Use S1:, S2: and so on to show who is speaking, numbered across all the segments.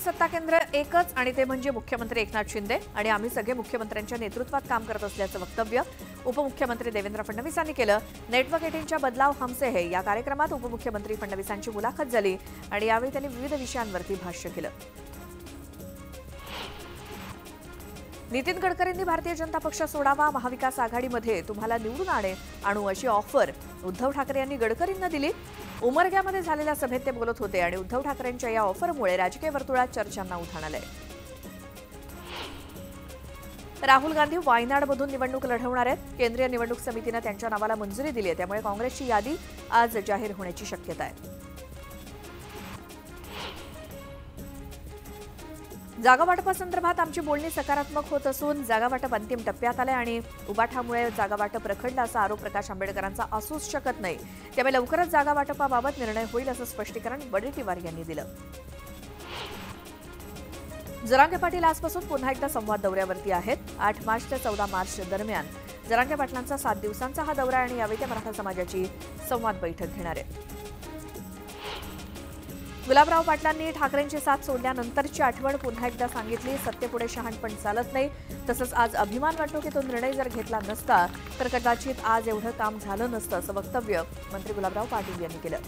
S1: सत्ता केंद्र एकच आणि ते म्हणजे मुख्यमंत्री एकनाथ शिंदे आणि आम्ही सगळे मुख्यमंत्र्यांच्या नेतृत्वात काम करत असल्याचं वक्तव्य उपमुख्यमंत्री देवेंद्र फडणवीस यांनी केलं। नेटवर्क 18च्या बदलाव हमसे है या कार्यक्रमात उपमुख्यमंत्री फडणवीसांची मुलाखत झाली आणि यावेळी त्यांनी विविध विषयांवरती भाष्य केलं। नितीन गडकरींनी भारतीय जनता पक्ष सोडावा, महाविकास आघाडीमध्ये तुम्हाला निवडून आणू अशी ऑफर उद्धव ठाकरे यांनी गडकरींना दिली। उमरग्यामध्ये झालेल्या सभेत ते बोलत होते आणि उद्धव ठाकरेंच्या या ऑफरमुळे राजकीय वर्तुळात चर्चांना उधाण आलंय। राहुल गांधी वायनाडमधून निवडणूक लढवणार आहेत। केंद्रीय निवडणूक समितीने त्यांच्या नावाला मंजुरी दिली आहे, त्यामुळे काँग्रेसची यादी आज जाहीर होण्याची शक्यता आहे। जागा वाटपासंदर्भात आमची बोलणी सकारात्मक होत असून जागा वाटप अंतिम टप्प्यात आले आणि उबाठामुळे जागा वाटप रखडला असा आरोप प्रकाश आंबेडकरांचा असूच शकत नाही, त्यामुळे लवकरच जागा वाटपाबाबत निर्णय होईल असं स्पष्टीकरण वडेट्टीवार यांनी दिलं। जरांगे पाटील आजपासून पुन्हा एकदा संवाद दौऱ्यावरती आहेत। 8 मार्च ते 14 मार्च दरम्यान जरांगे पाटलांचा 7 दिवसांचा हा दौरा आणि यावेळी ते मराठा समाजाची संवाद बैठक घेणार आहेत। गुलाबराव पाटलांनी ठाकरेंची साथ सोडल्यानंतरची आठवण पुन्हा एकदा सांगितली। सत्तेपुढे शहाणपण चालत नाही, तसंच आज अभिमान वाटतो की तो निर्णय जर घेतला नसता तर कदाचित आज एवढं काम झालं नसतं असं वक्तव्य मंत्री गुलाबराव पाटील यांनी केलं।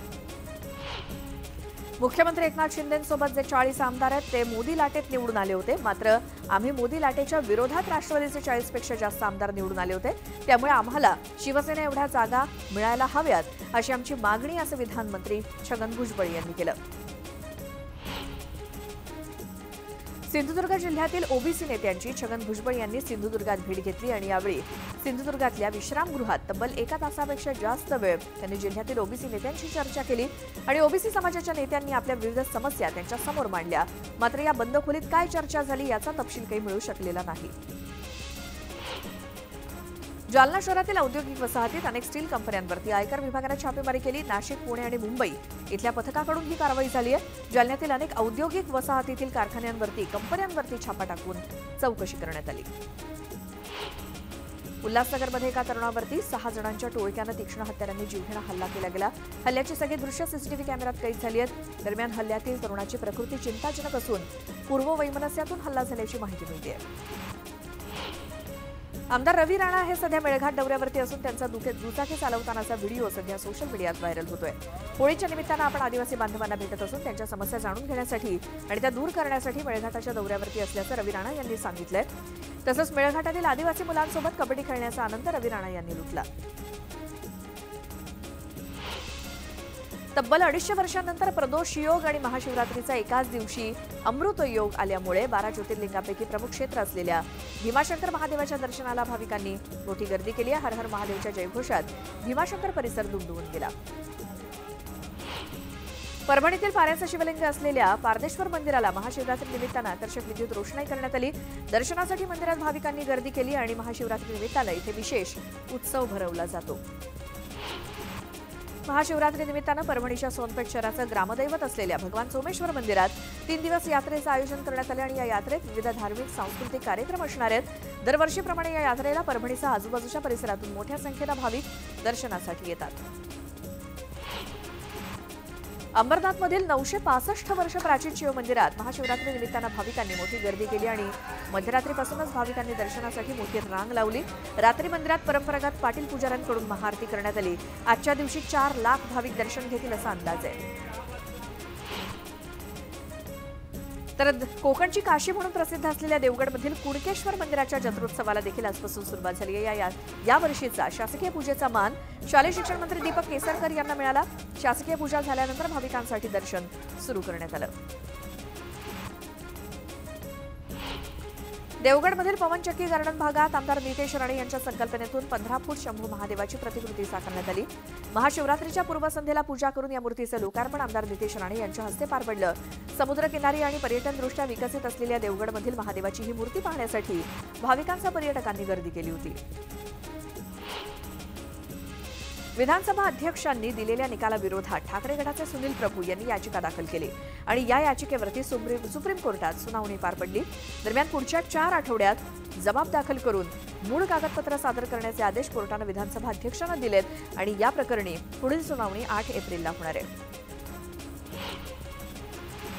S1: मुख्यमंत्री एकनाथ शिंदेंसोबत जे 40 आमदार आहेत ते मोदी लाटेत निवडून आले होते, मात्र आम्ही मोदी लाटेच्या विरोधात राष्ट्रवादीचे 40 पेक्षा जास्त आमदार निवडून आले होते, त्यामुळे आम्हाला शिवसेना एवढ्या जागा मिळायला हव्यात अशी आमची मागणी असं विधान मंत्री छगन भुजबळ यांनी केलं। सिंधुदुर्ग जिल्ह्यातील ओबीसी नेत्यांची छगन भुजबळ यांनी सिंधुदुर्गात भेट घेतली आणि यावेळी सिंधुदुर्गातल्या विश्रामगृहात तब्बल 1 तासापेक्षा जास्त वेळ त्यांनी जिल्ह्यातील ओबीसी नेत्यांशी चर्चा केली आणि ओबीसी समाजाच्या नेत्यांनी आपल्या विविध समस्या त्यांच्या समोर मांडल्या, मात्र या बंद खोलीत काय चर्चा झाली याचा तपशील काही मिळू शकलेला नाही। जालना शहरातील औद्योगिक वसाहतीत अनेक स्टील कंपन्यांवरती आयकर विभागाने छापेमारी केली। नाशिक, पुणे आणि मुंबई इथल्या पथकाकडून ही कारवाई झाली आहे। जालन्यातील अनेक औद्योगिक वसाहतीतील कारखान्यांवरती कंपन्यांवरती छापा टाकून चौकशी करण्यात आली। उल्हासनगरमध्ये एका तरुणावरती 6 जणांच्या टोळक्यानं तीक्ष्ण हत्यारांनी जीवघेणा हल्ला केला गेला। हल्ल्याची सगळी दृश्य सीसीटीव्ही कॅमेऱ्यात कैद झाली आहेत। दरम्यान हल्ल्यातील तरुणाची प्रकृती चिंताजनक असून पूर्ववैमनस्यातून हल्ला झाल्याची माहिती मिळते। आमदार रवी राणा हे सध्या मेळघाट दौऱ्यावरती असून त्यांचा दुचाकी चालवतानाचा व्हिडिओ सध्या सोशल मीडियात व्हायरल होतोय। होळीच्या निमित्तानं आपण आदिवासी बांधवांना भेटत असून त्यांच्या समस्या जाणून घेण्यासाठी आणि त्या दूर करण्यासाठी मेळघाटाच्या दौऱ्यावरती असल्याचं रवी राणा यांनी सांगितलंय। तसंच मेळघाटातील आदिवासी मुलांसोबत कबड्डी खेळण्याचा आनंद रवी राणा यांनी लुटला। तब्बल 250 वर्षांनंतर प्रदोष योग आणि महाशिवरात्रीचा एकाच दिवशी अमृत योग आल्यामुळे 12 ज्योतिर्लिंगांपैकी प्रमुख क्षेत्र असलेल्या भीमाशंकर महादेवाच्या दर्शनाला भाविकांनी मोठी गर्दी केली आहे। हर हर महादेवच्या जयघोषात भीमाशंकर परिसर दुमदुमून गेला। परभणीतील पाऱ्याचं शिवलिंग असलेल्या पारदेश्वर मंदिराला महाशिवरात्री निमित्तानं आकर्षक विद्युत रोषणाई करण्यात आली। दर्शनासाठी मंदिरात भाविकांनी गर्दी केली आणि महाशिवरात्री निमित्तानं इथे विशेष उत्सव भरवला जातो। महाशिवरात्री निमित्तानं परभणीच्या सोनपेठ शहराचं ग्रामदैवत असलेल्या भगवान सोमेश्वर मंदिरात 3 दिवस यात्रेचं आयोजन करण्यात आले आणि या यात्रेत विविध धार्मिक सांस्कृतिक कार्यक्रम असणार आहेत। दरवर्षीप्रमाणे या यात्रेला परभणीसह आजूबाजूच्या परिसरातून मोठ्या संख्येनं भाविक दर्शनासाठी येतात। अंबरनाथमधील 965 वर्ष प्राचीन शिवमंदिरात महाशिवरात्री निमित्तानं भाविकांनी मोठी गर्दी केली आणि मध्यरात्रीपासूनच भाविकांनी दर्शनासाठी मोठी रांग लावली। रात्री मंदिरात परंपरागत पाटील पुजाऱ्यांकडून महाआरती करण्यात आली। आजच्या दिवशी 4 लाख भाविक दर्शन घेतील असा अंदाज आहे। तर कोकणची काशी म्हणून प्रसिद्ध असलेल्या देवगडमधील कुणकेश्वर मंदिराच्या जत्रोत्सवाला देखील आजपासून सुरुवात झाली आहे। या वर्षीचा शासकीय पूजेचा मान शालेय शिक्षण मंत्री दीपक केसरकर यांना मिळाला। शासकीय पूजा झाल्यानंतर भाविकांसाठी दर्शन सुरू करण्यात आलं। देवगडमधील पवनचक्की गार्डन भागात आमदार नितेश राणे यांच्या संकल्पनेतून 15 फूट शंभू महादेवाची प्रतिकृती साकारण्यात आली। महाशिवरात्रीच्या पूर्वसंध्येला पूजा करून या मूर्तीचं लोकार्पण आमदार नितेश राणे यांच्या हस्ते पार पडलं। समुद्रकिनारी आणि पर्यटनदृष्ट्या विकसित असलेल्या देवगडमधील महादेवाची ही मूर्ती पाहण्यासाठी भाविकांसह पर्यटकांनी गर्दी केली होती। विधानसभा अध्यक्षांनी दिलेल्या निकालाविरोधात ठाकरे गटाचे सुनील प्रभू यांनी याचिका दाखल केली आणि या याचिकेवरती सुप्रीम कोर्टात सुनावणी पार पडली। दरम्यान पुढच्या 4 आठवड्यात जबाब दाखल करून मूळ कागदपत्र सादर करण्याचे आदेश कोर्टाने विधानसभा अध्यक्षांना दिलेत आणि या प्रकरणी पुढील सुनावणी 8 एप्रिलला होणार आहे।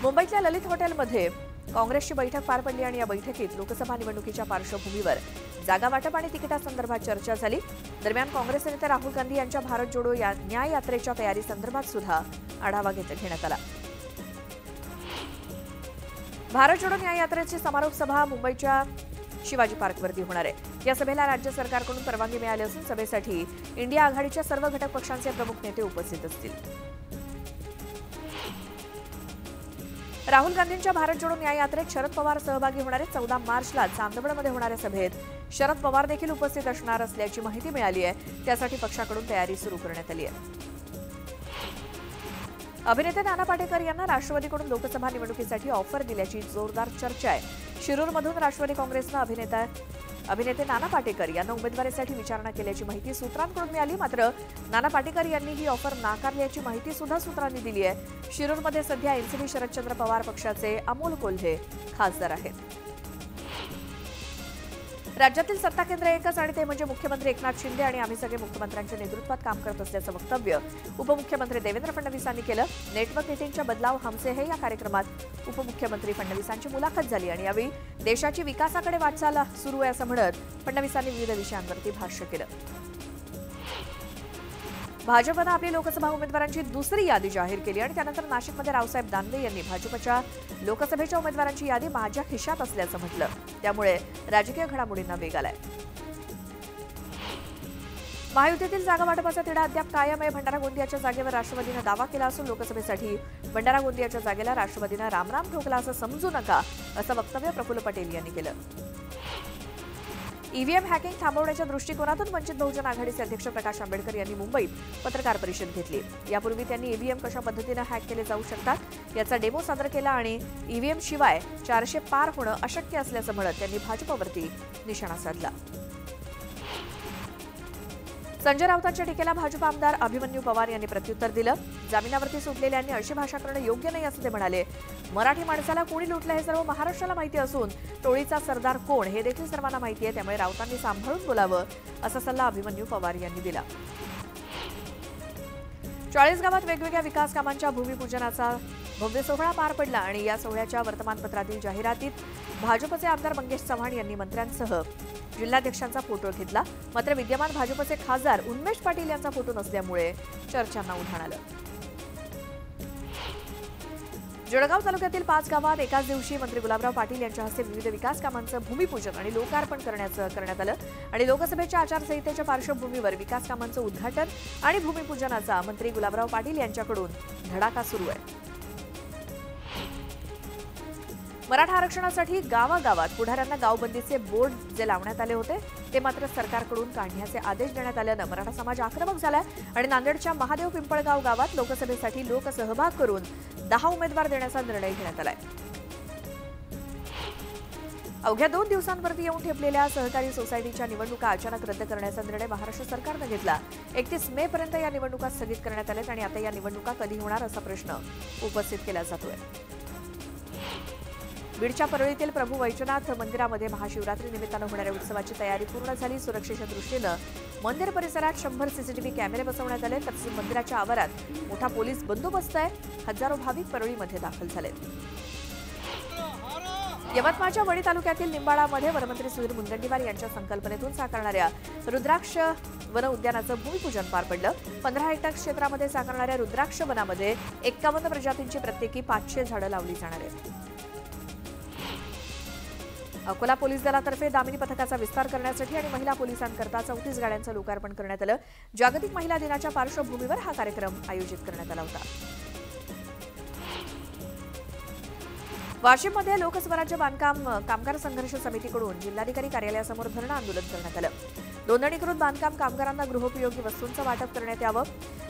S1: मुंबईतल्या ललित हॉटेलमध्ये काँग्रेसची बैठक पार पडली आणि या बैठकीत लोकसभा निवडणुकीच्या पार्श्वभूमीवर जागा वाटप आणि तिकिटासंदर्भात चर्चा झाली। दरम्यान काँग्रेस नेते राहुल गांधी यांच्या भारत जोडो न्याय यात्रेच्या तयारीसंदर्भात सुद्धा आढावा घेण्यात आला। भारत जोडो न्याय यात्रेची समारोप सभा मुंबईच्या शिवाजी पार्कवरती होणार आहे। या सभेला राज्य सरकारकडून परवानगी मिळाली असून सभेसाठी इंडिया आघाडीच्या सर्व घटक पक्षांचे प्रमुख नेते उपस्थित असतील। राहुल गांधींच्या भारत जोडो न्याय यात्रेत शरद पवार सहभागी होणार आहेत। 14 मार्चला चांदवडमध्ये होणाऱ्या सभेत शरद पवार देखील उपस्थित असणार असल्याची माहिती मिळाली आहे। त्यासाठी पक्षाकडून तयारी सुरू करण्यात आली आहे। अभिनेते नाना पाटेकर यांना राष्ट्रवादीकडून लोकसभा निवडणुकीसाठी ऑफर दिल्याची जोरदार चर्चा आहे। शिरूरमधून राष्ट्रवादी काँग्रेसनं अभिनेते नाना पाटेकर यांना उमेदवारीसाठी विचारणा केल्याची माहिती सूत्रांकडून मिळाली। मात्र नाना पाटेकर यांनी ही ऑफर नाकारल्याची माहिती सुद्धा सूत्रांनी दिली आहे। शिरूरमध्ये सध्या एनसीपी शरदचंद्र पवार पक्षाचे अमोल कोल्हे खासदार आहेत। राज्यातील सत्ता केंद्र एकच आणि ते म्हणजे मुख्यमंत्री एकनाथ शिंदे आणि आम्ही सगळे मुख्यमंत्र्यांच्या नेतृत्वात काम करत असल्याचं वक्तव्य उपमुख्यमंत्री देवेंद्र फडणवीसांनी केलं। नेटवर्क मीटिंगच्या बदलाव हमसे है या कार्यक्रमात उपमुख्यमंत्री फडणवीसांची मुलाखत झाली आणि यावेळी देशाची विकासाकडे वाटचाल सुरू आहे असं म्हणत फडणवीसांनी विविध विषयांवरती भाष्य केलं। भाजपनं आपली लोकसभा उमेदवारांची दुसरी यादी जाहीर केली आणि त्यानंतर नाशिकमध्ये रावसाहेब दानवे यांनी भाजपच्या लोकसभेच्या उमेदवारांची यादी माझ्या खिशात असल्याचं म्हटलं। त्यामुळे राजकीय घडामोडींना वेग आलाय। महायुतीतील जागा वाटपाचा तिढा अद्याप कायम आहे। भंडारा गोंदियाच्या जागेवर राष्ट्रवादीनं दावा केला असून लोकसभेसाठी भंडारा गोंदियाच्या जागेला राष्ट्रवादीनं रामराम ठोकला असं समजू नका असं वक्तव्य प्रफुल्ल पटेल यांनी केलं। ईव्हीएम हॅकिंग थांबवण्याच्या दृष्टिकोनातून वंचित बहुजन आघाडीचे अध्यक्ष प्रकाश आंबेडकर यांनी मुंबईत पत्रकार परिषद घेतली। यापूर्वी त्यांनी ईव्हीएम कशा पद्धतीने हॅक केले जाऊ शकतात याचा डेमो सादर केला आणि ईव्हीएम शिवाय 400 पार होणं अशक्य असल्याचं म्हणत त्यांनी भाजपवरती निशाणा साधला। संजय राऊतांच्या टीकेला भाजप आमदार अभिमन्यू पवार यांनी प्रत्युत्तर दिलं। जामिनावरती सुटलेल्यांनी अशी भाषा करणं योग्य नाही असं ते म्हणाले। मराठी माणसाला कोणी लुटलं हे सर्व महाराष्ट्राला माहिती असून टोळीचा सरदार कोण हे देखील सर्वांना माहिती आहे, त्यामुळे राऊतांनी सांभाळून बोलावं असा सल्ला अभिमन्यू पवार यांनी दिला। 40 गावात वेगवेगळ्या विकास कामांच्या भूमिपूजनाचा भव्य सोहळा पार पडला आणि या सोहळ्याच्या वर्तमानपत्रातील जाहिरातीत भाजपचे आमदार मंगेश चव्हाण यांनी मंत्र्यांसह जिल्हाध्यक्षांचा फोटो घेतला। मात्र विद्यमान भाजपचे खासदार उन्मेष पाटील यांचा फोटो नसल्यामुळे चर्चांना उधाण आलं। जळगाव तालुक्यातील 5 गावात एकाच दिवशी मंत्री गुलाबराव पाटील यांच्या हस्ते विविध विकास कामांचं भूमिपूजन आणि लोकार्पण करण्यात आलं आणि लोकसभेच्या आचारसंहितेच्या पार्श्वभूमीवर विकास कामांचं उद्घाटन आणि भूमिपूजनाचा मंत्री गुलाबराव पाटील यांच्याकडून धडाका सुरू आहे। मराठा आरक्षणासाठी गावागावात पुढाऱ्यांना गावबंदीचे बोर्ड जे लावण्यात आले होते ते मात्र सरकारकडून काढण्याचे आदेश देण्यात आल्यानं मराठा समाज आक्रमक झालाय आणि नांदेडच्या महादेव पिंपळगाव गावात लोकसभेसाठी लोकसहभाग करून 10 उमेदवार देण्याचा निर्णय घेण्यात आलाय। अवघ्या 2 दिवसांवरती येऊन ठेपलेल्या सहकारी सोसायटीच्या निवडणुका अचानक रद्द करण्याचा निर्णय महाराष्ट्र सरकारनं घेतला। 31 मे पर्यंत या निवडणुका स्थगित करण्यात आल्यात आणि आता या निवडणुका कधी होणार असा प्रश्न उपस्थित केला जातोय। बीडच्या परळीतील प्रभू वैजनाथ मंदिरामध्ये महाशिवरात्री निमित्तानं होणाऱ्या उत्सवाची तयारी पूर्ण झाली। सुरक्षेच्या दृष्टीनं मंदिर परिसरात 100 सीसीटीव्ही कॅमेरे बसवण्यात आले, तसंच मंदिराच्या आवारात मोठा पोलीस बंदोबस्त आहे। हजारो भाविक परळीमध्ये दाखल झालेत। यवतमाळच्या वणी तालुक्यातील निंबाळामध्ये वनमंत्री सुधीर मुनगंटीवार यांच्या संकल्पनेतून साकारणाऱ्या रुद्राक्ष वन उद्यानाचं भूमिपूजन पार पडलं। 15 हेक्टर क्षेत्रामध्ये साकारणाऱ्या रुद्राक्ष वनामध्ये 51 प्रजातींची प्रत्येकी 500 झाडं लावली जाणार आहेत। अकोला पोलीस दलातर्फे दामिनी पथकाचा विस्तार करण्यासाठी आणि महिला पोलिसांकरता 34 गाड्यांचं लोकार्पण करण्यात आलं। जागतिक महिला दिनाच्या पार्श्वभूमीवर हा कार्यक्रम आयोजित करण्यात आला होता। वाशिममध्ये लोकस्वराज्य बांधकाम कामगार संघर्ष समितीकडून जिल्हाधिकारी कार्यालयासमोर धरणं आंदोलन करण्यात आलं। नोंदणीकृत बांधकाम कामगारांना गृहोपयोगी वस्तूंचं वाटप करण्यात यावं,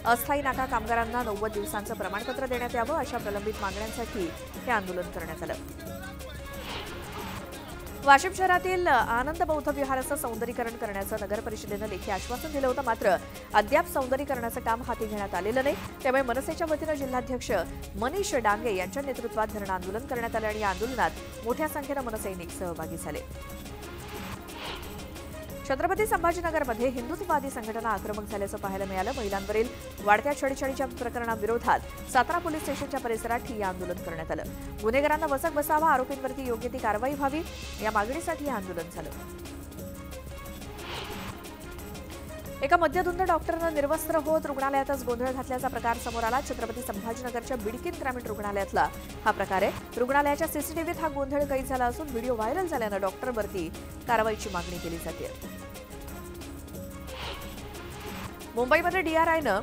S1: अस्थायी नाका कामगारांना 90 दिवसांचं प्रमाणपत्र देण्यात यावं अशा प्रलंबित मागण्यांसाठी हे आंदोलन करण्यात आलं। वाशिम शहरातील आनंद बौद्ध विहाराचं सौंदर्यीकरण करण्याचं नगर परिषदेनं लेखी आश्वासन दिलं होतं, मात्र अद्याप सौंदर्यीकरणाचं काम हाती घेण्यात आलेलं नाही। त्यामुळे मनसेच्या वतीनं जिल्हाध्यक्ष मनीष डांगे यांच्या नेतृत्वात धरणं आंदोलन करण्यात आलं आणि या आंदोलनात मोठ्या संख्येनं मनसैनिक सहभागी झाले। छत्रपती संभाजीनगरमध्ये हिंदुत्ववादी संघटना आक्रमक झाल्याचं पाहायला मिळालं. महिलांवरील वाढत्या छेडछाडीच्या प्रकरणाविरोधात सातारा पोलीस स्टेशनच्या परिसरात ठिय्या आंदोलन करण्यात आलं. गुन्हेगारांना वचक बसावा, आरोपींवरती योग्य ती कारवाई व्हावी या मागणीसाठी हे आंदोलन झालं. एका मद्यधुंद डॉक्टरनं निर्वस्त्र होत रुग्णालयातच गोंधळ घातल्याचा प्रकार समोर आला. छत्रपती संभाजीनगरच्या बिडकीन ग्रामीण रुग्णालयातला हा प्रकार आहे. रुग्णालयाच्या सीसीटीव्हीत हा गोंधळ कैद झाला असून व्हिडिओ व्हायरल झाल्यानं डॉक्टरवरती कारवाईची मागणी केली जाते. मुंबईमध्ये DRIनं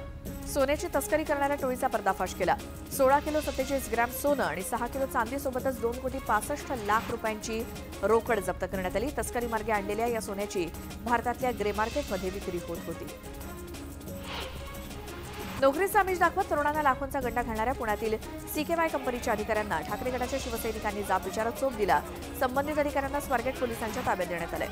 S1: सोन्याची तस्करी करणाऱ्या टोळीचा पर्दाफाश केला. 16 किलो 47 ग्रॅम सोनं आणि 6 किलो चांदीसोबतच 2,65,00,000 रुपयांची रोकड जप्त करण्यात आली. तस्करी मार्गे आणलेल्या या सोन्याची भारतातल्या ग्रे मार्केटमध्ये विक्री होत होती. नोकरीचा आमिष दाखवत तरुणांना लाखोंचा गंडा घालणाऱ्या पुण्यातील CKY कंपनीच्या अधिकाऱ्यांना ठाकरे गटाच्या शिवसैनिकांनी जाब विचारत चोप दिला. संबंधित अधिकाऱ्यांना स्वारगेट पोलिसांच्या ताब्यात देण्यात आलंय.